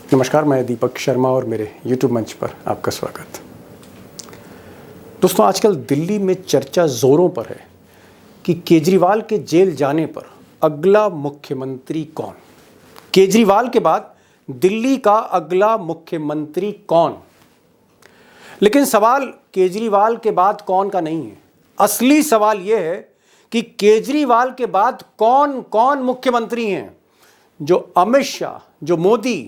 नमस्कार, मैं दीपक शर्मा और मेरे YouTube मंच पर आपका स्वागत। दोस्तों, आजकल दिल्ली में चर्चा जोरों पर है कि केजरीवाल के जेल जाने पर अगला मुख्यमंत्री कौन। केजरीवाल के बाद दिल्ली का अगला मुख्यमंत्री कौन। लेकिन सवाल केजरीवाल के बाद कौन का नहीं है। असली सवाल यह है कि केजरीवाल के बाद कौन कौन मुख्यमंत्री हैं जो अमित शाह, जो मोदी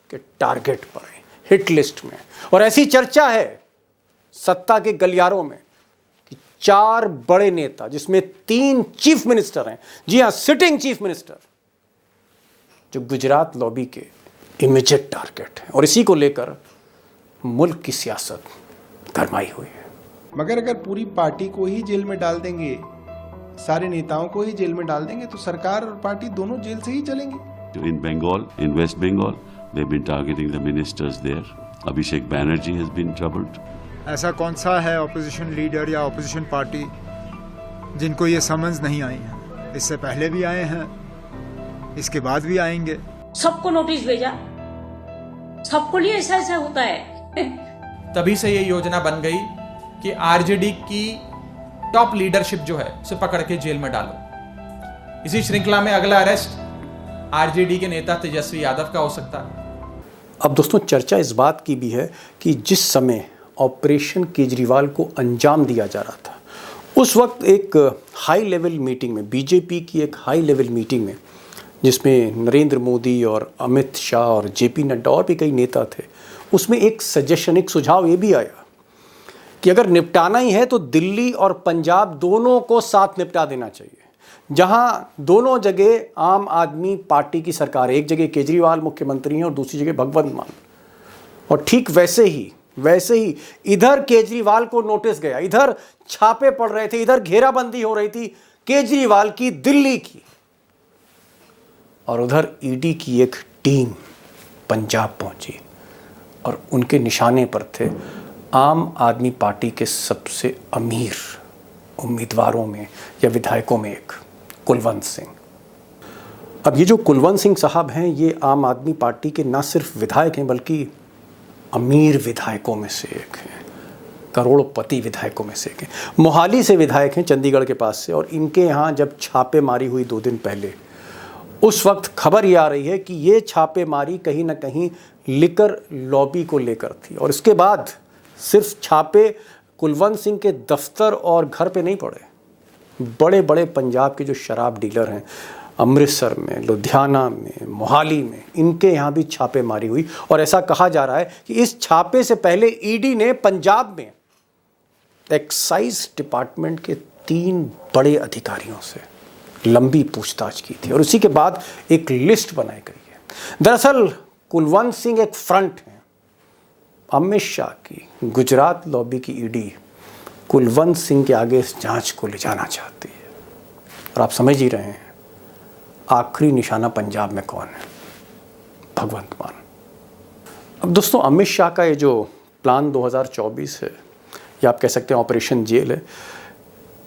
के टारगेट पर है, हिट लिस्ट में। और ऐसी चर्चा है सत्ता के गलियारों में कि 4 बड़े नेता, जिसमें 3 चीफ मिनिस्टर हैं, जी हां, सिटिंग चीफ मिनिस्टर, जो गुजरात लॉबी के इमीडिएट टारगेट हैं। और इसी को लेकर मुल्क की सियासत गरमाई हुई है। मगर अगर पूरी पार्टी को ही जेल में डाल देंगे, सारे नेताओं को ही जेल में डाल देंगे, तो सरकार और पार्टी दोनों जेल से ही चलेंगी। In Bengal, in West Bengal, they've been targeting the ministers there. Abhishek Banerjee has been troubled. ऐसा कौन सा है ऑपोजिशन लीडर या ऑपोजिशन पार्टी जिनको ये समझ नहीं आई है? इससे पहले भी आए हैं, इसके बाद भी आएंगे। सबको नोटिस भेजा, सबको लिए ऐसा ऐसा होता है। तभी से ये योजना बन गई कि आरजेडी की टॉप लीडरशिप जो है उसे पकड़ के जेल में डालो। इसी श्रृंखला में अगला अरेस्ट आरजेडी के नेता तेजस्वी यादव का हो सकता है। अब दोस्तों, चर्चा इस बात की भी है कि जिस समय ऑपरेशन केजरीवाल को अंजाम दिया जा रहा था, उस वक्त एक हाई लेवल मीटिंग में, बीजेपी की एक हाई लेवल मीटिंग में, जिसमें नरेंद्र मोदी और अमित शाह और जेपी नड्डा और भी कई नेता थे, उसमें एक सजेशन, एक सुझाव ये भी आया कि अगर निपटाना ही है तो दिल्ली और पंजाब दोनों को साथ निपटा देना चाहिए। जहां दोनों जगह आम आदमी पार्टी की सरकार है, एक जगह केजरीवाल मुख्यमंत्री हैं और दूसरी जगह भगवंत मान। और ठीक वैसे ही इधर केजरीवाल को नोटिस गया, इधर छापे पड़ रहे थे, इधर घेराबंदी हो रही थी केजरीवाल की, दिल्ली की, और उधर ईडी की एक टीम पंजाब पहुंची और उनके निशाने पर थे आम आदमी पार्टी के सबसे अमीर उम्मीदवारों में या विधायकों में एक कुलवंत सिंह। अब ये जो कुलवंत सिंह साहब हैं, ये आम आदमी पार्टी के ना सिर्फ विधायक हैं बल्कि अमीर विधायकों में से एक हैं, करोड़पति विधायकों में से एक हैं। मोहाली से विधायक हैं, चंडीगढ़ के पास से। और इनके यहाँ जब छापेमारी हुई 2 दिन पहले, उस वक्त खबर ये आ रही है कि ये छापेमारी कहीं ना कहीं लिकर लॉबी को लेकर थी। और इसके बाद सिर्फ छापे कुलवंत सिंह के दफ्तर और घर पे नहीं पड़े, बड़े बड़े पंजाब के जो शराब डीलर हैं, अमृतसर में, लुधियाना में, मोहाली में, इनके यहाँ भी छापेमारी हुई। और ऐसा कहा जा रहा है कि इस छापे से पहले ईडी ने पंजाब में एक्साइज डिपार्टमेंट के 3 बड़े अधिकारियों से लंबी पूछताछ की थी और उसी के बाद एक लिस्ट बनाई गई है। दरअसल कुलवंत सिंह एक फ्रंट है। अमित शाह की गुजरात लॉबी की ईडी कुलवंत सिंह के आगे इस जांच को ले जाना चाहती है। और आप समझ ही रहे हैं, आखिरी निशाना पंजाब में कौन है? भगवंत मान। अब दोस्तों, अमित शाह का ये जो प्लान 2024 है, या आप कह सकते हैं ऑपरेशन जेल है,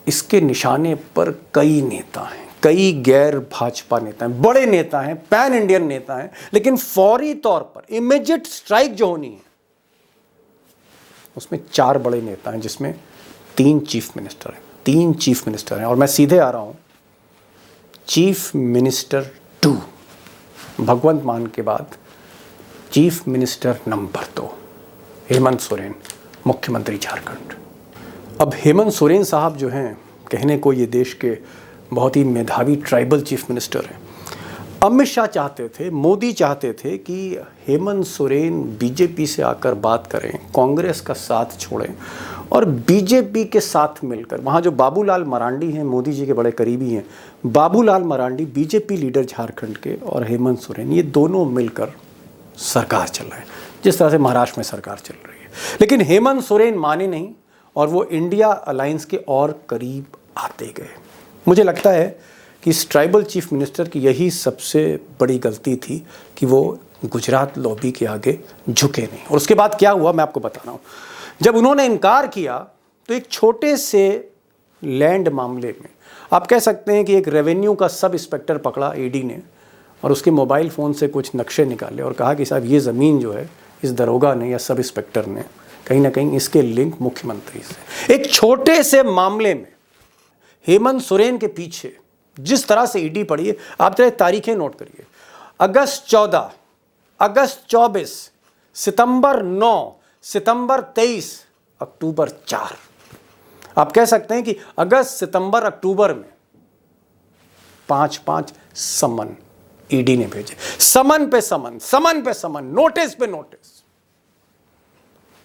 इसके निशाने पर कई नेता हैं, कई गैर भाजपा नेता हैं, बड़े नेता हैं, पैन इंडियन नेता हैं। लेकिन फौरी तौर पर इमीडिएट स्ट्राइक जो होनी है, उसमें 4 बड़े नेता हैं, जिसमें 3 चीफ मिनिस्टर हैं। 3 चीफ मिनिस्टर हैं। और मैं सीधे आ रहा हूं चीफ मिनिस्टर 2, भगवंत मान के बाद chief minister number 2, Hemant Soren, मुख्यमंत्री झारखंड। अब हेमंत सोरेन साहब जो हैं, कहने को ये देश के बहुत ही मेधावी ट्राइबल चीफ मिनिस्टर हैं। अमित शाह चाहते थे, मोदी चाहते थे कि हेमंत सोरेन बीजेपी से आकर बात करें, कांग्रेस का साथ छोड़ें और बीजेपी के साथ मिलकर, वहाँ जो बाबूलाल मरांडी हैं, मोदी जी के बड़े करीबी हैं, बाबूलाल मरांडी बीजेपी लीडर झारखंड के, और हेमंत सोरेन, ये दोनों मिलकर सरकार चलाएं, जिस तरह से महाराष्ट्र में सरकार चल रही है। लेकिन हेमंत सोरेन माने नहीं और वो इंडिया अलायंस के और करीब आते गए। मुझे लगता है कि इस ट्राइबल चीफ मिनिस्टर की यही सबसे बड़ी गलती थी कि वो गुजरात लॉबी के आगे झुके नहीं। और उसके बाद क्या हुआ, मैं आपको बता रहा हूँ। जब उन्होंने इनकार किया तो एक छोटे से लैंड मामले में आप कह सकते हैं कि एक रेवेन्यू का सब इंस्पेक्टर पकड़ा ईडी ने और उसके मोबाइल फ़ोन से कुछ नक्शे निकाले और कहा कि साहब ये ज़मीन जो है इस दरोगा ने या सब इंस्पेक्टर ने कहीं ना कहीं इसके लिंक मुख्यमंत्री से। एक छोटे से मामले में हेमंत सोरेन के पीछे जिस तरह से ईडी पड़ी है, आप जरा तारीखें नोट करिए। अगस्त 14, अगस्त 24, सितंबर 9, सितंबर 23, अक्टूबर 4। आप कह सकते हैं कि अगस्त, सितंबर, अक्टूबर में 5-5 समन ईडी ने भेजे। समन पे समन, समन पे समन, नोटिस पे नोटिस।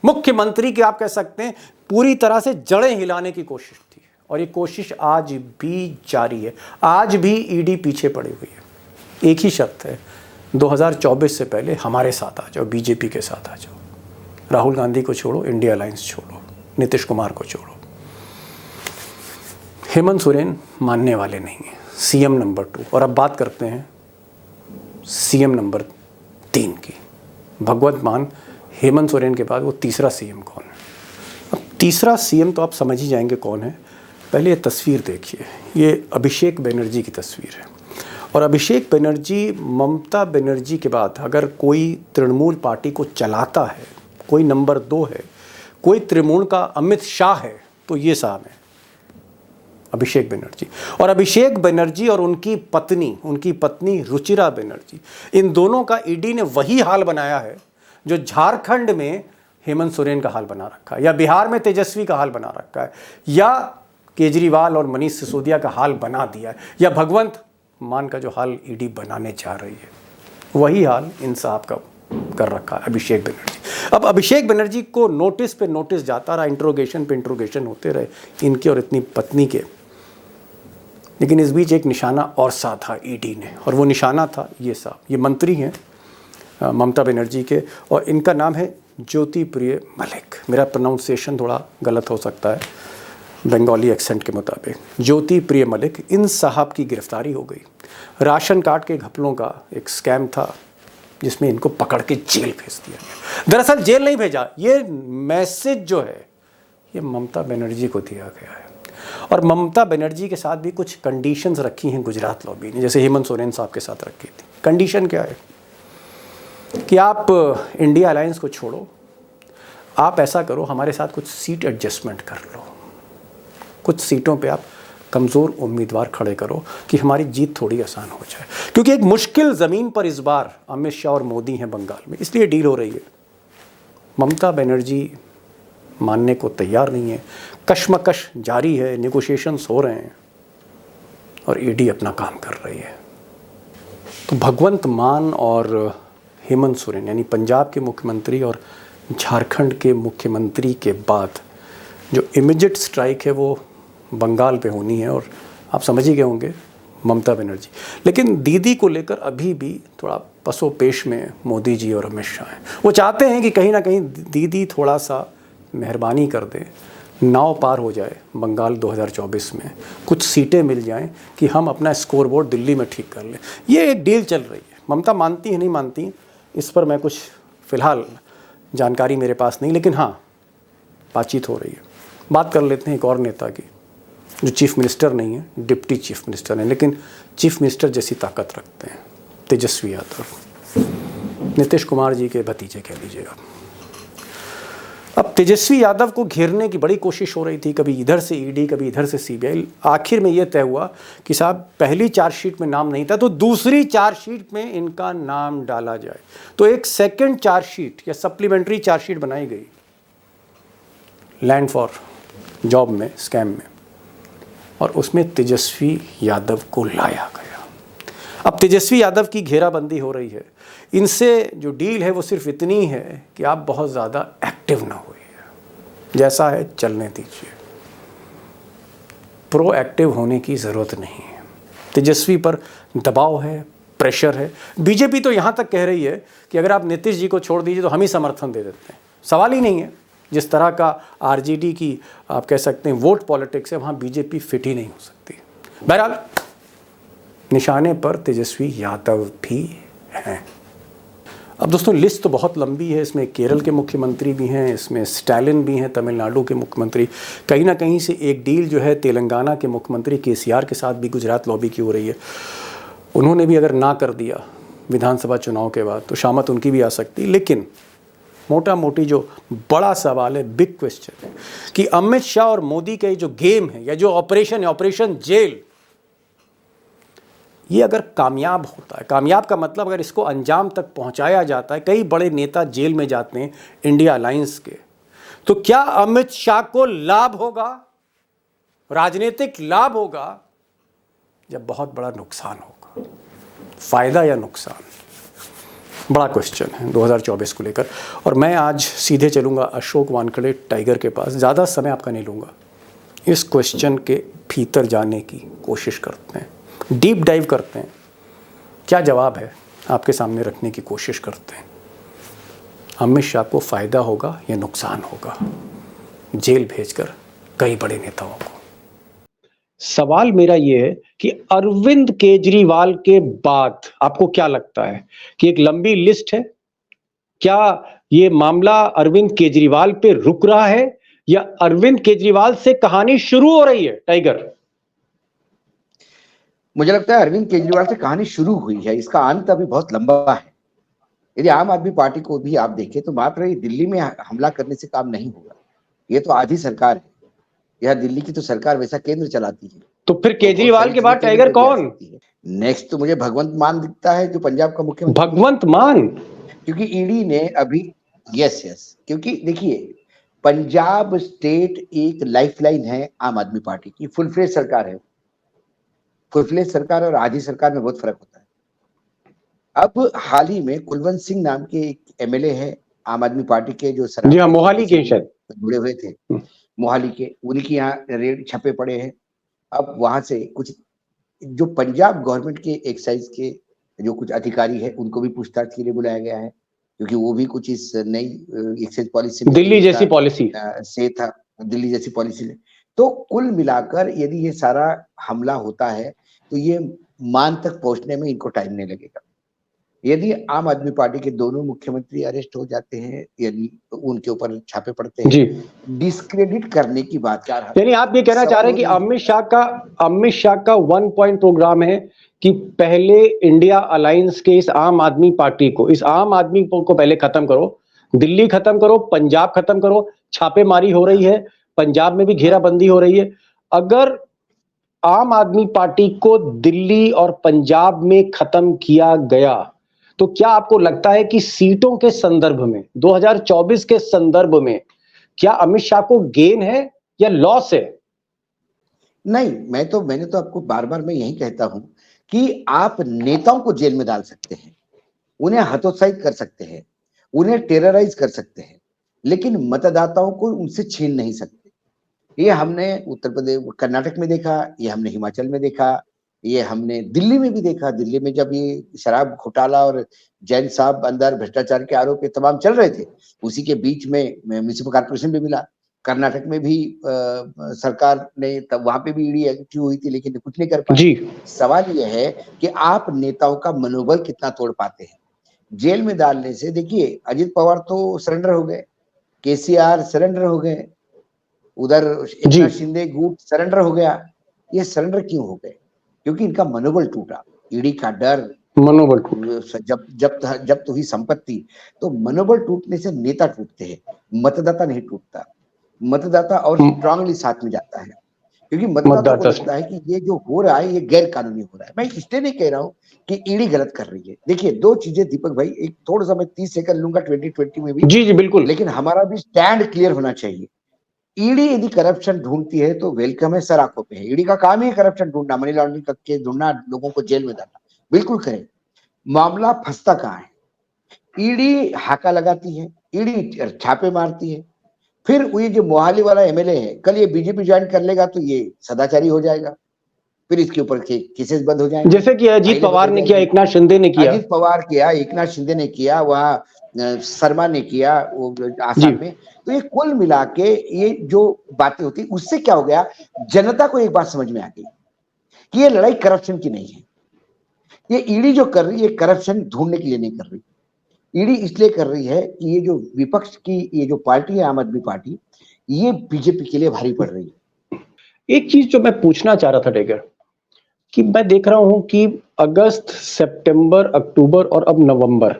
मुख्यमंत्री की आप कह सकते हैं पूरी तरह से जड़ें हिलाने की कोशिश थी और ये कोशिश आज भी जारी है। आज भी ईडी पीछे पड़ी हुई है। एक ही शर्त है, 2024 से पहले हमारे साथ आ जाओ, बीजेपी के साथ आ जाओ। राहुल गांधी को छोड़ो, इंडिया अलायंस छोड़ो, नीतीश कुमार को छोड़ो। हेमंत सोरेन मानने वाले नहीं हैं। CM number 2। और अब बात करते हैं सीएम नंबर 3 की। भगवत मान हेमंत सोरेन के बाद वो तीसरा सीएम कौन है? अब तीसरा सीएम तो आप समझ ही जाएंगे कौन है। पहले ये तस्वीर देखिए, ये अभिषेक बनर्जी की तस्वीर है। और अभिषेक बनर्जी ममता बनर्जी के बाद अगर कोई तृणमूल पार्टी को चलाता है, कोई नंबर 2 है, कोई तृणमूल का अमित शाह है, तो ये साहब है अभिषेक बनर्जी। और अभिषेक बनर्जी और उनकी पत्नी रुचिरा बनर्जी, इन दोनों का ईडी ने वही हाल बनाया है जो झारखंड में हेमंत सोरेन का हाल बना रखा है, या बिहार में तेजस्वी का हाल बना रखा है, या केजरीवाल और मनीष सिसोदिया का हाल बना दिया है, या भगवंत मान का जो हाल ईडी बनाने जा रही है, वही हाल इन साहब का कर रखा है अभिषेक बनर्जी। अब अभिषेक बनर्जी को नोटिस पे नोटिस जाता रहा, इंट्रोगेशन पे इंट्रोगेशन होते रहे इनके और इतनी पत्नी के। लेकिन इस बीच एक निशाना और साधा ईडी ने, और वो निशाना था ये साहब। ये मंत्री हैं ममता बनर्जी के, और इनका नाम है ज्योति प्रिय मलिक। मेरा प्रोनाउंसिएशन थोड़ा गलत हो सकता है बंगाली एक्सेंट के मुताबिक। ज्योति प्रिय मलिक, इन साहब की गिरफ्तारी हो गई। राशन कार्ड के घपलों का एक स्कैम था जिसमें इनको पकड़ के जेल भेज दिया गया। दरअसल जेल नहीं भेजा, ये मैसेज जो है ये ममता बनर्जी को दिया गया है। और ममता बनर्जी के साथ भी कुछ कंडीशंस रखी हैं गुजरात लॉबी ने, जैसे हेमंत सोरेन साहब के साथ रखी थी। कंडीशन क्या है कि आप इंडिया अलायंस को छोड़ो, आप ऐसा करो हमारे साथ कुछ सीट एडजस्टमेंट कर लो, कुछ सीटों पे आप कमज़ोर उम्मीदवार खड़े करो कि हमारी जीत थोड़ी आसान हो जाए। क्योंकि एक मुश्किल ज़मीन पर इस बार अमित शाह और मोदी हैं बंगाल में, इसलिए डील हो रही है। ममता बनर्जी मानने को तैयार नहीं है, कशमकश जारी है, नेगोशिएशंस हो रहे हैं और ईडी अपना काम कर रही है। तो भगवंत मान और हेमंत सोरेन यानी पंजाब के मुख्यमंत्री और झारखंड के मुख्यमंत्री के बाद जो इमीडिएट स्ट्राइक है वो बंगाल पे होनी है, और आप समझ ही गए होंगे ममता बनर्जी। लेकिन दीदी को लेकर अभी भी थोड़ा पसोपेश में मोदी जी और अमित शाह हैं। वो चाहते हैं कि कहीं ना कहीं दीदी थोड़ा सा मेहरबानी कर दे, नाव पार हो जाए बंगाल 2024 में, कुछ सीटें मिल जाएं कि हम अपना स्कोरबोर्ड दिल्ली में ठीक कर लें। ये एक डील चल रही है। ममता मानती है नहीं मानती इस पर मैं कुछ फ़िलहाल जानकारी मेरे पास नहीं, लेकिन हाँ बातचीत हो रही है। बात कर लेते हैं एक और नेता की जो चीफ मिनिस्टर नहीं है, डिप्टी चीफ मिनिस्टर हैं, लेकिन चीफ मिनिस्टर जैसी ताकत रखते हैं, तेजस्वी यादव, नीतीश कुमार जी के भतीजे कह लीजिएगा। अब तेजस्वी यादव को घेरने की बड़ी कोशिश हो रही थी, कभी इधर से ईडी, कभी इधर से सीबीआई। आखिर में यह तय हुआ कि साहब पहली चार्जशीट में नाम नहीं था तो दूसरी चार्जशीट में इनका नाम डाला जाए। तो एक सेकंड चार्जशीट या सप्लीमेंट्री चार्जशीट बनाई गई लैंड फॉर जॉब में, स्कैम में, और उसमें तेजस्वी यादव को लाया गया। अब तेजस्वी यादव की घेराबंदी हो रही है। इनसे जो डील है वो सिर्फ इतनी है कि आप बहुत ज़्यादा एक्टिव ना होइए, जैसा है चलने दीजिए, प्रोएक्टिव होने की ज़रूरत नहीं है। तेजस्वी पर दबाव है, प्रेशर है। बीजेपी तो यहाँ तक कह रही है कि अगर आप नीतीश जी को छोड़ दीजिए तो हम ही समर्थन दे देते हैं। सवाल ही नहीं है। जिस तरह का आरजेडी की आप कह सकते हैं वोट पॉलिटिक्स है, वहाँ बीजेपी फिट ही नहीं हो सकती। बहरहाल निशाने पर तेजस्वी यादव भी हैं। अब दोस्तों लिस्ट तो बहुत लंबी है, इसमें केरल के मुख्यमंत्री भी हैं, इसमें स्टैलिन भी हैं, तमिलनाडु के मुख्यमंत्री। कहीं ना कहीं से एक डील जो है तेलंगाना के मुख्यमंत्री केसीआर के साथ भी गुजरात लॉबी की हो रही है। उन्होंने भी अगर ना कर दिया विधानसभा चुनाव के बाद, तो शामत उनकी भी आ सकती। लेकिन मोटा मोटी जो बड़ा सवाल है, बिग क्वेश्चन है कि अमित शाह और मोदी का ये जो गेम है या जो ऑपरेशन है, ऑपरेशन जेल, ये अगर कामयाब होता है, कामयाब का मतलब अगर इसको अंजाम तक पहुंचाया जाता है, कई बड़े नेता जेल में जाते हैं इंडिया अलायंस के, तो क्या अमित शाह को लाभ होगा, राजनीतिक लाभ होगा, या बहुत बड़ा नुकसान होगा? फायदा या नुकसान, बड़ा क्वेश्चन है 2024 को लेकर। और मैं आज सीधे चलूंगा अशोक वानखेड़े टाइगर के पास, ज़्यादा समय आपका नहीं लूँगा, इस क्वेश्चन के भीतर जाने की कोशिश करते हैं, डीप डाइव करते हैं, क्या जवाब है आपके सामने रखने की कोशिश करते हैं। अमित शाह को फ़ायदा होगा या नुकसान होगा जेल भेजकर कई बड़े नेताओं को? सवाल मेरा ये है कि अरविंद केजरीवाल के बाद आपको क्या लगता है कि एक लंबी लिस्ट है, क्या ये मामला अरविंद केजरीवाल पे रुक रहा है या अरविंद केजरीवाल से कहानी शुरू हो रही है? टाइगर, मुझे लगता है अरविंद केजरीवाल से कहानी शुरू हुई है, इसका अंत अभी बहुत लंबा है। यदि आम आदमी पार्टी को भी आप देखें तो मात्र ये दिल्ली में हमला करने से काम नहीं होगा, ये तो आधी सरकार है, यह दिल्ली की तो सरकार वैसा केंद्र चलाती है। तो फिर केजरीवाल के बाद टाइगर कौन? नेक्स्ट तो मुझे भगवंत मान दिखता है, जो पंजाब का मुख्यमंत्री। भगवंत मान? क्योंकि ईडी ने अभी यस क्योंकि देखिए पंजाब स्टेट एक लाइफलाइन है आम आदमी पार्टी की, फुल फ्लेज सरकार है। फुल फ्लेज सरकार और आधी सरकार में बहुत फर्क होता है। अब हाल ही में कुलवंत सिंह नाम के एक एमएलए है आम आदमी पार्टी के, जो जी हाँ, मोहाली के शायद जुड़े हुए थे, मोहाली के, उनकी यहाँ रेड छपे पड़े हैं। अब वहां से कुछ जो पंजाब गवर्नमेंट के एक्साइज के जो कुछ अधिकारी है उनको भी पूछताछ के लिए बुलाया गया है, क्योंकि वो भी कुछ इस नई एक्साइज पॉलिसी दिल्ली जैसी पॉलिसी से था, दिल्ली जैसी पॉलिसी में। तो कुल मिलाकर यदि ये सारा हमला होता है तो ये मान तक पहुंचने में इनको टाइम नहीं लगेगा। यदि आम आदमी पार्टी के दोनों मुख्यमंत्री अरेस्ट हो जाते हैं, यदि उनके ऊपर छापे पड़ते हैं, डिस्क्रेडिट करने की बात कर रहा है। यानी आप ये कहना चाह रहे हैं कि अमित शाह का 1 पॉइंट प्रोग्राम है कि पहले इंडिया अलायंस के इस आम आदमी पार्टी को, इस आम आदमी को पहले खत्म करो, दिल्ली खत्म करो, पंजाब खत्म करो, छापेमारी हो रही है, पंजाब में भी घेराबंदी हो रही है। अगर आम आदमी पार्टी को दिल्ली और पंजाब में खत्म किया गया तो क्या आपको लगता है कि सीटों के संदर्भ में 2024 के संदर्भ में क्या अमित शाह को गेन है या लॉस है? नहीं, मैंने तो आपको बार बार मैं यही कहता हूं कि आप नेताओं को जेल में डाल सकते हैं, उन्हें हतोत्साहित कर सकते हैं, उन्हें टेरराइज कर सकते हैं, लेकिन मतदाताओं को उनसे छीन नहीं सकते। ये हमने उत्तर प्रदेश, कर्नाटक में देखा, ये हमने हिमाचल में देखा, ये हमने दिल्ली में भी देखा। दिल्ली में जब ये शराब घोटाला और जैन साहब अंदर भ्रष्टाचार के आरोप ये तमाम चल रहे थे, उसी के बीच में म्युनिसिपल कॉर्पोरेशन भी मिला। कर्नाटक में भी सरकार ने, तब वहां पे भी ईडी एक्टिव हुई थी, लेकिन कुछ नहीं कर पाई। सवाल यह है कि आप नेताओं का मनोबल कितना तोड़ पाते हैं। जेल में डालने से, देखिए अजित पवार तो सरेंडर हो गए, केसीआर सरेंडर हो गए, उधर एकनाथ शिंदे गुट सरेंडर हो गया। ये सरेंडर क्यों हो गए? क्योंकि इनका मनोबल टूटा, ईडी का डर, मनोबल जब तो हुई संपत्ति। तो मनोबल टूटने से नेता टूटते हैं, मतदाता नहीं टूटता। मतदाता और स्ट्रांगली साथ में जाता है, क्योंकि मतदाता को लगता है कि ये जो हो रहा है ये गैर कानूनी हो रहा है। मैं इसलिए नहीं कह रहा हूँ कि ईडी गलत कर रही है। देखिए दो चीजें दीपक भाई, एक थोड़ा सा मैं 30 सेकंड लूंगा 2020 में भी। जी बिल्कुल, लेकिन हमारा भी स्टैंड क्लियर होना चाहिए। ईडी यदि करप्शन ढूंढती है तो वेलकम है, सर आंखों पे है। ईडी का काम ही करप्शन ढूंढना, मनी लॉन्ड्रिंग का केस ढूंढना, लोगों को जेल में डालना, बिल्कुल करें। मामला फंसता कहाँ है? ईडी हाका लगाती है, ईडी छापे मारती है। फिर ये जो मोहाली वाला एमएलए है, कल ये बीजेपी ज्वाइन कर लेगा तो ये सदाचारी हो जाएगा, फिर इसके ऊपर केसेस बंद हो जाएंगे, जैसे कि अजीत पवार ने किया, एकनाथ शिंदे ने किया, अजीत पवार किया, एकनाथ शिंदे ने किया, वहाँ शर्मा ने किया वो आसाम में। तो ये कुल मिला के ये जो बातें होती, उससे क्या हो गया, जनता को एक बात समझ में आ गई कि ये लड़ाई करप्शन की नहीं है। ये ईडी जो कर रही है करप्शन ढूंढने के लिए नहीं कर रही। ईडी इसलिए कर रही है कि ये जो विपक्ष की ये जो पार्टी है आम आदमी पार्टी, ये बीजेपी के लिए भारी पड़ रही है। एक चीज जो मैं पूछना चाह रहा था टाइगर, कि मैं देख रहा हूं कि अगस्त, सितंबर, अक्टूबर और अब नवंबर,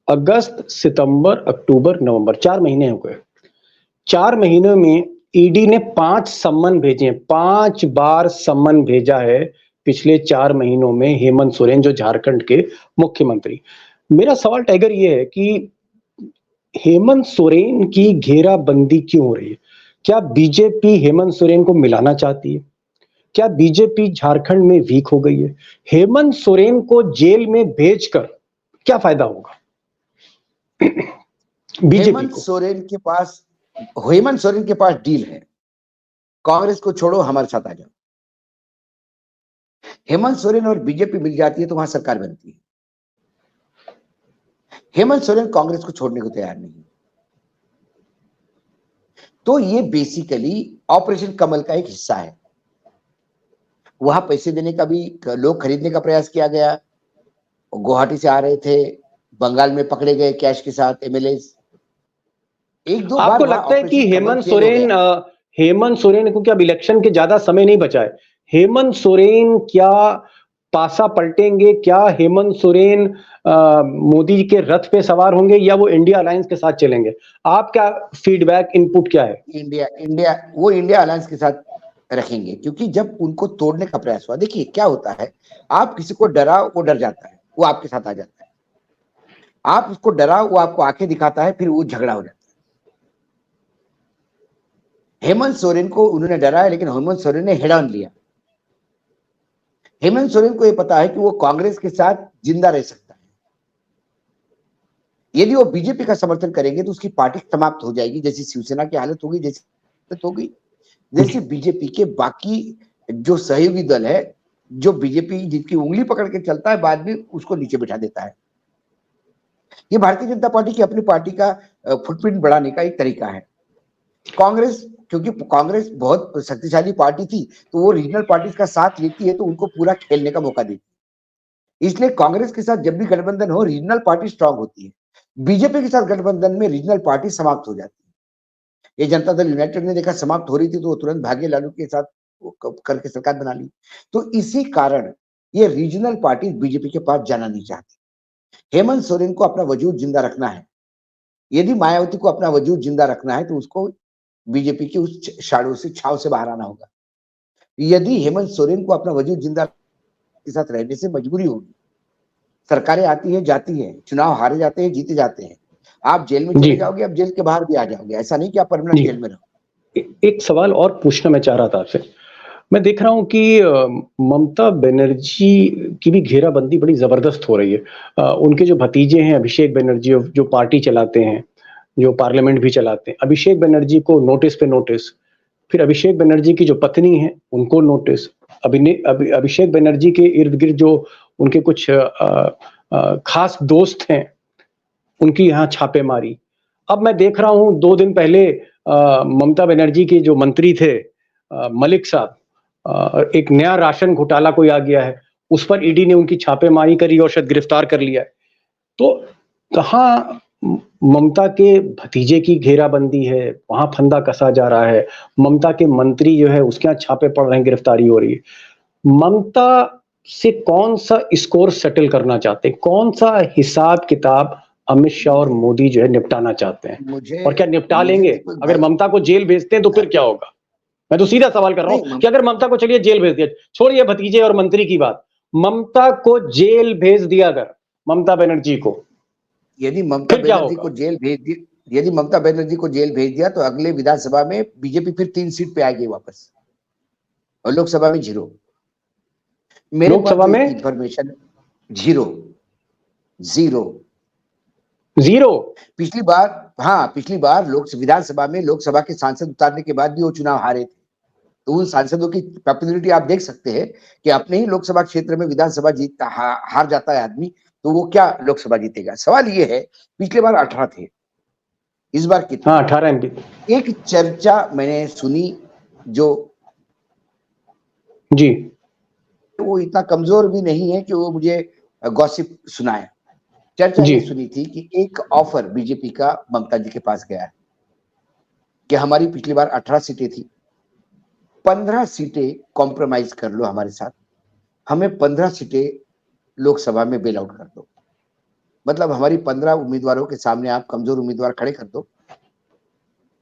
अगस्त, सितंबर, अक्टूबर, नवंबर, 4 महीने हो गए। 4 महीनों में ईडी ने 5 सम्मन भेजे हैं, 5 बार सम्मन भेजा है पिछले 4 महीनों में हेमंत सोरेन, जो झारखंड के मुख्यमंत्री। मेरा सवाल टाइगर ये है कि हेमंत सोरेन की घेराबंदी क्यों हो रही है? क्या बीजेपी हेमंत सोरेन को मिलाना चाहती है? क्या बीजेपी झारखंड में वीक हो गई है? हेमंत सोरेन को जेल में भेजकर क्या फायदा होगा बीजेपी हेमंत को? हेमंत सोरेन के पास डील है, कांग्रेस को छोड़ो, हमारे साथ आ जाओ। हेमंत सोरेन और बीजेपी मिल जाती है तो वहां सरकार बनती है। हेमंत सोरेन कांग्रेस को छोड़ने को तैयार नहीं। तो ये बेसिकली ऑपरेशन कमल का एक हिस्सा है। वहां पैसे देने का भी, लोग खरीदने का प्रयास किया गया। गुवाहाटी से आ रहे थे, बंगाल में पकड़े गए कैश के साथ एमएलए। एक दो बार आपको वहां लगता है कि ऑपरेशन कमल फेल हो गया। हेमंत सोरेन को क्या अब इलेक्शन के ज्यादा समय नहीं बचा है? हेमंत सोरेन क्या पासा पलटेंगे? क्या हेमंत सोरेन मोदी जी के रथ पे सवार होंगे या वो इंडिया अलायंस के साथ चलेंगे? आपका फीडबैक, इनपुट क्या है? इंडिया अलायंस के साथ रखेंगे, क्योंकि जब उनको तोड़ने का प्रयास हुआ, देखिए क्या होता है, आप किसी को डराओ वो डर जाता है, वो आपके साथ आ जाता है। आप उसको डराओ, वो आपको आंखें दिखाता है, फिर वो झगड़ा हो जाता है। हेमंत सोरेन को उन्होंने डराया, लेकिन हेमंत सोरेन ने हेड ऑन लिया। हेमंत सोरेन को यह पता है कि वो कांग्रेस के साथ जिंदा रह सकता है। यदि वो बीजेपी का समर्थन करेंगे तो उसकी पार्टी समाप्त हो जाएगी, जैसी शिवसेना की हालत होगी, जैसी हालत होगी, जैसे बीजेपी के बाकी जो सहयोगी दल है, जो बीजेपी जिसकी उंगली पकड़ के चलता है, बाद में उसको नीचे बिठा देता है। ये भारतीय जनता पार्टी की अपनी पार्टी का फुटप्रिंट बढ़ाने का एक तरीका है। कांग्रेस, क्योंकि कांग्रेस बहुत शक्तिशाली पार्टी थी, तो वो रीजनल पार्टी का साथ लेती है तो उनको पूरा खेलने का मौका देती है। इसलिए कांग्रेस के साथ जब भी गठबंधन हो, रीजनल पार्टी स्ट्रांग होती है। बीजेपी के साथ गठबंधन में रीजनल पार्टी समाप्त हो जाती है। ये जनता दल यूनाइटेड ने देखा समाप्त हो रही थी तो वो तुरंत भागे, लालू के साथ करके सरकार बना ली। तो इसी कारण ये रीजनल पार्टी बीजेपी के पास जाना नहीं चाहती। हेमंत सोरेन को अपना वजूद जिंदा रखना है। यदि मायावती को अपना वजूद जिंदा रखना है तो उसको बीजेपी की उस छाव से बाहर आना होगा। यदि हेमंत सोरेन को अपना वजूद जिंदा के साथ रहने से मजबूरी होगी, सरकारें आती है जाती है, चुनाव हारे जाते हैं, जीते जाते हैं, आप जेल में चले जाओगे, आप जेल के बाहर भी आ जाओगे। ऐसा नहीं कि आप परमानेंट जेल में रहो। एक सवाल और पूछना मैं चाह रहा था आपसे। मैं देख रहा हूं कि ममता बनर्जी की भी घेराबंदी बड़ी जबरदस्त हो रही है। उनके जो भतीजे हैं अभिषेक बनर्जी, जो पार्टी चलाते हैं, जो पार्लियामेंट भी चलाते हैं, अभिषेक बनर्जी को नोटिस पे नोटिस, फिर अभिषेक बनर्जी की जो पत्नी है उनको नोटिस, अभिषेक बनर्जी के इर्द गिर्द जो उनके कुछ खास दोस्त हैं उनकी यहाँ छापेमारी। अब मैं देख रहा हूँ 2 दिन पहले ममता बनर्जी के जो मंत्री थे मलिक साहब, एक नया राशन घोटाला कोई आ गया है, उस पर ईडी ने उनकी छापेमारी करी और शायद गिरफ्तार कर लिया है। तो कहाँ ममता के भतीजे की घेराबंदी है, वहां फंदा कसा जा रहा है। ममता के मंत्री जो है उसके यहाँ छापे पड़ रहे हैं, गिरफ्तारी हो रही है। ममता से कौन सा स्कोर सेटल करना चाहते हैं, कौन सा हिसाब किताब अमित शाह और मोदी जो है निपटाना चाहते हैं, और क्या निपटा लेंगे? अगर ममता को जेल भेजते हैं तो फिर क्या होगा? मैं तो सीधा सवाल कर रहा हूं कि अगर ममता को चलिए जेल भेज दिया, छोड़िए भतीजे और मंत्री की बात, ममता को जेल भेज दिया अगर ममता बनर्जी को, यदि ममता बनर्जी को जेल भेज दिया तो अगले विधानसभा में बीजेपी फिर 3 सीट पे आएगी वापस, और लोकसभा में 0। मेरे लोकसभा में इंफॉर्मेशन 0। पिछली बार विधानसभा में लोकसभा के सांसद उतारने के बाद भी वो चुनाव हारे थे। तो उन सांसदों की पॉपुलैरिटी आप देख सकते हैं कि अपने ही लोकसभा क्षेत्र में विधानसभा जीतता हार जाता है आदमी, तो वो क्या लोकसभा जीतेगा? सवाल ये है, पिछले बार 18 थे, इस बार कितने? 18 एमपी। एक चर्चा मैंने सुनी, जो जी, वो इतना कमजोर भी नहीं है कि वो मुझे गॉसिप सुनाए। चर्चा ये सुनी थी कि एक ऑफर बीजेपी का ममता जी के पास गया है कि हमारी पिछली बार 18 सीटें थी, 15 सीटें कॉम्प्रोमाइज कर लो हमारे साथ, हमें 15 सीटें लोकसभा में बेल आउट कर दो, मतलब हमारी 15 उम्मीदवारों के सामने आप कमजोर उम्मीदवार खड़े कर दो,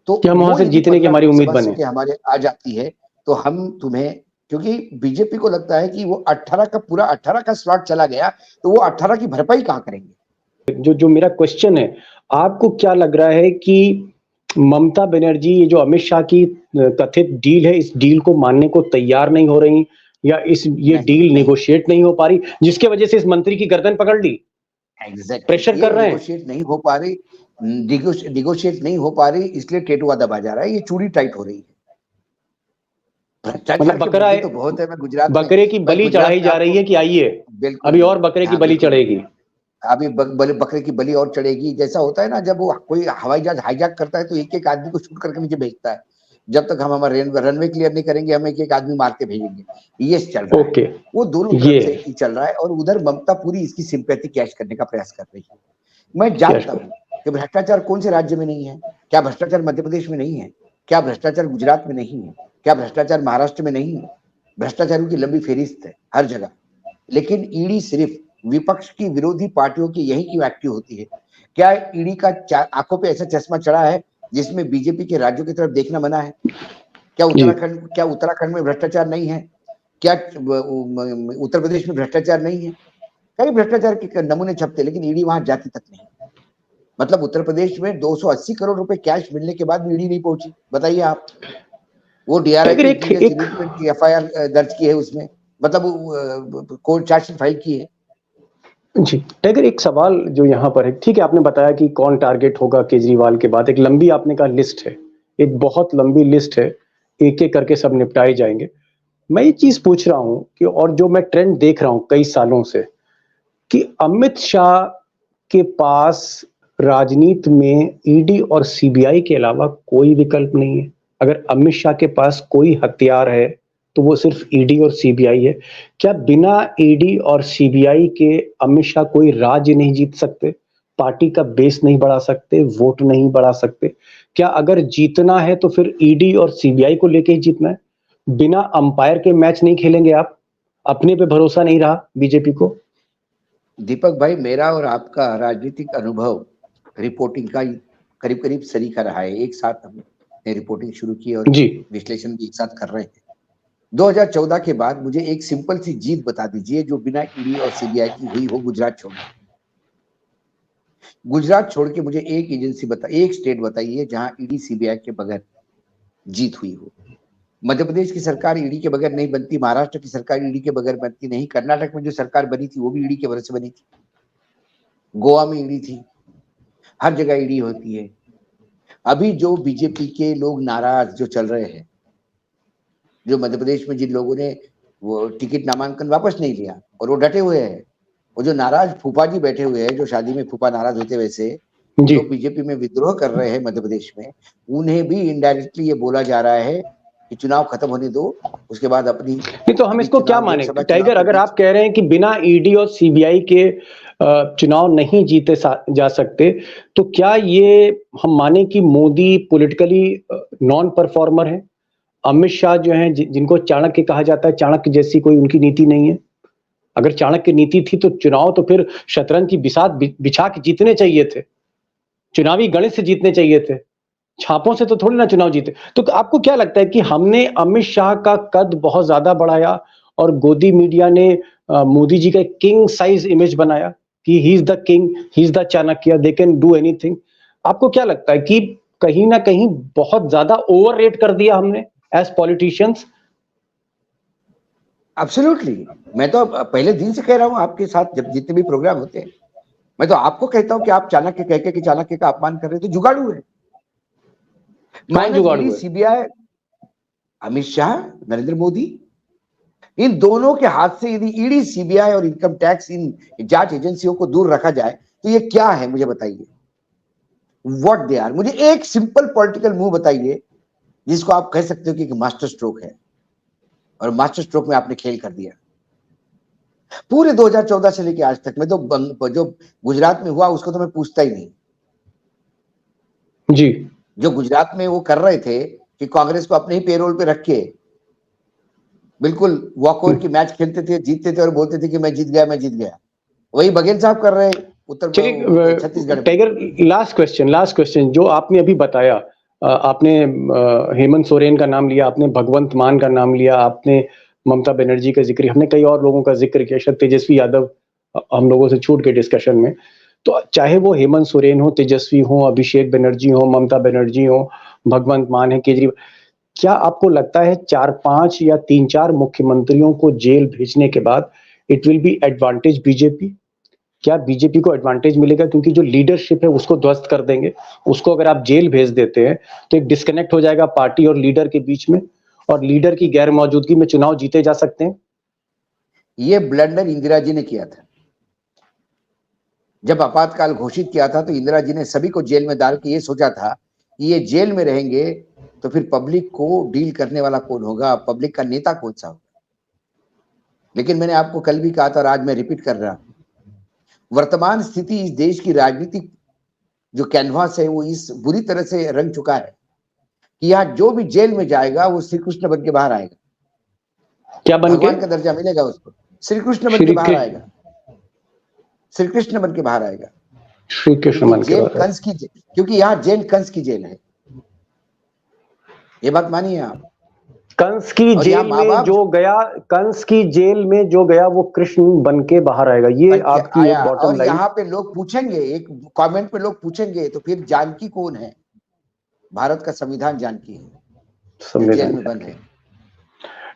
तो कि हम वहां वो से यदि जीतने की 15 हमारी उम्मीद लोकसभा बने। सीटें हमारे आ जाती है तो हम तुम्हें, क्योंकि बीजेपी को लगता है कि वो 18 का पूरा 18 का स्लॉट चला गया तो वो 18 की भरपाई कहां करेंगे। जो जो मेरा क्वेश्चन है, आपको क्या लग रहा है कि ममता बनर्जी ये जो अमित शाह की कथित डील है, इस डील को मानने को तैयार नहीं हो रही, या ये नहीं, डील नहीं। निगोशिएट नहीं हो पा रही, जिसके वजह से इस मंत्री की गर्दन पकड़ ली, एग्जैक्टली प्रेशर कर रहे हैं? निगोशिएट नहीं हो पा रही, निगोशिएट नहीं हो पा रही, इसलिए टेटुआ दबा जा रहा है, ये चूड़ी टाइट हो रही है। भ्रष्टाचार मतलब के मुद्दे तो बहुत है। मैं गुजरात में, बकरे की मैं बलि गुजरात चढ़ाई में जा आपको रही है कि आइए बिल्कुल अभी नहीं, और बकरे की हाँ बलि बिल्कुल नहीं। चढ़ेगी। अभी बकरे की बलि और चढ़ेगी। जैसा होता है ना, जब वो कोई हवाई जहाज हाईजैक करता है तो एक एक आदमी को शूट करके नीचे भेजता है, जब तक हम हमारा रनवे क्लियर नहीं करेंगे हम एक एक आदमी मार के भेजेंगे। ये चल रहा है, ओके, वो दोनों ये तरफ से ही चल रहा है, और उधर ममता पूरी इसकी सिंपैथी कैश करने का प्रयास कर रही है। मैं जानता हूं कि भ्रष्टाचार कौन से राज्य में नहीं है। क्या भ्रष्टाचार मध्य प्रदेश में नहीं है? क्या भ्रष्टाचार गुजरात में नहीं है? क्या भ्रष्टाचार महाराष्ट्र में नहीं है? भ्रष्टाचारियों की लंबी फेरिस्त है हर जगह, लेकिन ईडी सिर्फ विपक्ष की विरोधी पार्टियों की यही क्यों एक्टिव होती है? क्या ईडी का आंखों पे ऐसा चश्मा चढ़ा है जिसमें बीजेपी के राज्यों की तरफ देखना मना है? क्या उत्तराखंड में भ्रष्टाचार नहीं है? क्या उत्तर प्रदेश में भ्रष्टाचार नहीं है? कई भ्रष्टाचार के नमूने छपते, लेकिन ईडी वहां जाती तक नहीं। मतलब उत्तर प्रदेश में 280 करोड़ रुपए कैश मिलने के बाद भी ईडी नहीं पहुंची, बताइए आप। वो डीआरआई टाइगर की एक इंटेलिजेंस एक यूनिट में एफआईआर दर्ज की है, उसमें मतलब कोर्ट चार्जशीट फाइल की है। जी, टाइगर एक सवाल जो यहाँ पर है, ठीक है आपने बताया कि कौन टारगेट होगा केजरीवाल के बाद, एक लंबी आपने कहा लिस्ट है, एक बहुत लंबी लिस्ट है, एक एक करके सब निपटाए जाएंगे। मैं ये चीज पूछ रहा हूं कि, और जो मैं ट्रेंड देख रहा हूं कई सालों से, कि अमित शाह के पास राजनीति में ईडी और सीबीआई के अलावा कोई विकल्प नहीं है। अगर अमित शाह के पास कोई हथियार है तो वो सिर्फ ईडी और सीबीआई है। क्या बिना ईडी और सीबीआई के अमित शाह कोई राज्य नहीं जीत सकते, पार्टी का बेस नहीं बढ़ा सकते, वोट नहीं बढ़ा सकते? क्या अगर जीतना है तो फिर ईडी और सीबीआई को लेके ही जीतना है? बिना अंपायर के मैच नहीं खेलेंगे आप? अपने पे भरोसा नहीं रहा बीजेपी को? दीपक भाई, मेरा और आपका राजनीतिक अनुभव रिपोर्टिंग का करीब करीब सरीखा रहा है। एक साथ हमने रिपोर्टिंग शुरू की और जी, विश्लेषण भी एक साथ कर रहे थे। 2014 के बाद मुझे एक सिंपल सी जीत बता दीजिए जो बिना ईडी और सीबीआई की हुई हो, गुजरात छोड़ के। गुजरात छोड़ के मुझे एक एजेंसी एक स्टेट बताइए जहां ईडी सीबीआई के बगैर जीत हुई हो। मध्य प्रदेश की सरकार ईडी के बगैर नहीं बनती, महाराष्ट्र की सरकार ईडी के बगैर बनती नहीं, कर्नाटक में जो सरकार बनी थी वो भी ईडी के वजह से बनी थी, गोवा में ईडी थी, हर जगह ईडी होती है। अभी जो बीजेपी के लोग नाराज जो चल रहे हैं, जो मध्य प्रदेश में जिन लोगों ने वो टिकट नामांकन वापस नहीं लिया और वो डटे हुए हैं, वो जो नाराज फूफा जी बैठे हुए हैं, जो शादी में फूफा नाराज होते वैसे जी। जो बीजेपी में विद्रोह कर रहे हैं मध्य प्रदेश में, उन्हें भी इनडायरेक्टली ये बोला जा रहा है कि चुनाव खत्म होने दो, उसके बाद अपनी नहीं तो हम अभी इसको क्या चुनाव, माने लोकसभा चुनाव टाइगर, के अगर बीच। आप कह रहे हैं कि बिना ईडी और सीबीआई के चुनाव नहीं जीते जा सकते, तो क्या ये हम माने कि मोदी पॉलिटिकली नॉन परफॉर्मर है? अमित शाह जो हैं जिनको चाणक्य कहा जाता है, चाणक्य जैसी कोई उनकी नीति नहीं है। अगर चाणक्य नीति थी तो चुनाव तो फिर शतरंज की बिसात बिछा के जीतने चाहिए थे, चुनावी गणित से जीतने चाहिए थे, छापों से तो थोड़ी ना चुनाव जीते। तो आपको क्या लगता है कि हमने अमित शाह का कद बहुत ज्यादा बढ़ाया और गोदी मीडिया ने मोदी जी का किंग साइज इमेज बनाया कि he is the king, he is the Chanakya, they can do anything? आपको क्या लगता है कि कहीं ना कहीं बहुत ज्यादा ओवर रेट कर दिया हमने एज पॉलिटिशियंस? एब्सोल्युटली, मैं तो पहले दिन से कह रहा हूं आपके साथ, जब जितने भी प्रोग्राम होते हैं, मैं तो आपको कहता हूं कि आप चाणक्य कह के कि चाणक्य का अपमान कर रहे हैं, तो जुगाड़ू है। कौन जुगाड़ू ईडी है? सीबीआई, अमित शाह, नरेंद्र मोदी, इन दोनों के हाथ से यदि ईडी सीबीआई और इनकम टैक्स, इन जांच एजेंसियों को दूर रखा जाए तो ये क्या है, मुझे बताइए। व्हाट दे आर, मुझे एक सिंपल पॉलिटिकल मूव बताइए जिसको आप कह सकते हो कि एक मास्टर स्ट्रोक है, और मास्टर स्ट्रोक में आपने खेल कर दिया। पूरे 2014 से लेकर आज तक में तो जो गुजरात में हुआ उसको तो मैं पूछता ही नहीं। जी, जो गुजरात में वो कर रहे थे कि कांग्रेस को अपने ही पेरोल पे रख के बिल्कुल वॉक ओवर की मैच खेलते थे, जीतते थे और बोलते थे कि मैं जीत गया। वही बघेल साहब कर रहे हैं छत्तीसगढ़ में। टाइगर, लास्ट क्वेश्चन जो आपने अभी बताया, आपने हेमंत सोरेन का नाम लिया, आपने भगवंत मान का नाम लिया, आपने ममता बनर्जी का जिक्र, हमने कई और लोगों का जिक्र किया, शायद तेजस्वी यादव हम लोगों से छूट के डिस्कशन में। तो चाहे वो हेमंत सोरेन हो, तेजस्वी हो, अभिषेक बनर्जी हो, ममता बनर्जी हो, भगवंत मान है, केजरीवाल, क्या आपको लगता है 4-5 या 3-4 मुख्यमंत्रियों को जेल भेजने के बाद it will be advantage BJP? क्या बीजेपी को एडवांटेज मिलेगा? क्योंकि जो लीडरशिप है उसको ध्वस्त कर देंगे, उसको अगर आप जेल भेज देते हैं तो एक डिस्कनेक्ट हो जाएगा पार्टी और लीडर के बीच में, और लीडर की गैर मौजूदगी में चुनाव जीते जा सकते हैं। ये ब्लंडर इंदिरा जी ने किया था। जब आपातकाल घोषित किया था तो इंदिरा जी ने सभी को जेल में डाल के ये सोचा था कि ये जेल में रहेंगे तो फिर पब्लिक को डील करने वाला कौन होगा, पब्लिक का नेता कौन सा होगा। लेकिन मैंने आपको कल भी कहा था और आज मैं रिपीट कर रहा हूं, वर्तमान स्थिति इस देश की राजनीतिक जो कैनवास है वो इस बुरी तरह से रंग चुका है कि यहाँ जो भी जेल में जाएगा वो श्री कृष्ण बन के बाहर आएगा। क्या बन के? भगवान का दर्जा मिलेगा उसको, श्री कृष्ण बन के बाहर आएगा, श्री कृष्ण बन के बाहर आएगा। श्री कृष्ण बन के जेल बाहर, कंस की, क्योंकि यहाँ जेल कंस की जेल है, ये बात मानिए आप। कंस की जेल में जो गया, कंस की जेल में जो गया वो कृष्ण बन के बाहर आएगा, ये आपकी एक बॉटम और लाइन। यहाँ पे लोग पूछेंगे, एक कमेंट पे लोग पूछेंगे तो फिर जानकी कौन है? भारत का संविधान जानकी है, जो जेल में बंद है।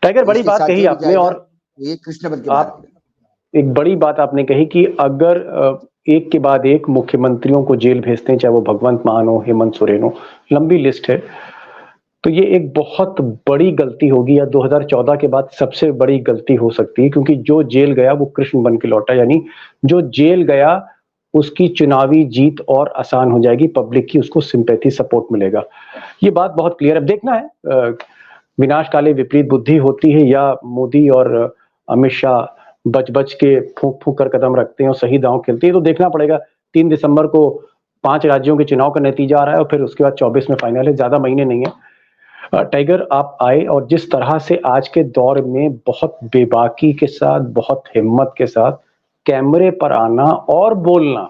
टाइगर, बड़ी बात कही आपने, और ये कृष्ण बन के बाहर आएगा। एक बड़ी बात आपने कही कि अगर एक के बाद एक मुख्यमंत्रियों को जेल भेजते हैं, चाहे वो भगवंत मान हो, हेमंत सोरेन हो, लंबी लिस्ट है, तो ये एक बहुत बड़ी गलती होगी, या 2014 के बाद सबसे बड़ी गलती हो सकती है, क्योंकि जो जेल गया वो कृष्ण बन के लौटा, यानी जो जेल गया उसकी चुनावी जीत और आसान हो जाएगी, पब्लिक की उसको सिंपैथी सपोर्ट मिलेगा। ये बात बहुत क्लियर है। देखना है विनाश काले विपरीत बुद्धि होती है, या मोदी और अमित शाह बच के फूंक फूंक कर कदम रखते हैं और सही दांव खेलते हैं, तो देखना पड़ेगा। 3 दिसंबर को 5 राज्यों के चुनाव का नतीजा आ रहा है और फिर उसके बाद 24 में फाइनल है, ज्यादा महीने नहीं है। टाइगर, आप आए और जिस तरह से आज के दौर में बहुत बेबाकी के साथ, बहुत हिम्मत के साथ कैमरे पर आना और बोलना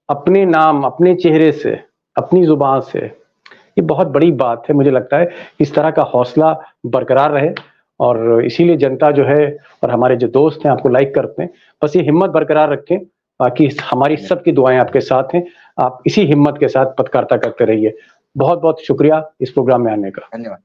अपने नाम, अपने चेहरे से, अपनी जुबान से, ये बहुत बड़ी बात है। मुझे लगता है इस तरह का हौसला बरकरार रहे, और इसीलिए जनता जो है और हमारे जो दोस्त हैं आपको लाइक करते हैं। बस ये हिम्मत बरकरार रखें, बाकी हमारी सबकी दुआएं आपके साथ हैं। आप इसी हिम्मत के साथ पत्रकारिता करते रहिए। बहुत बहुत शुक्रिया इस प्रोग्राम में आने का। धन्यवाद।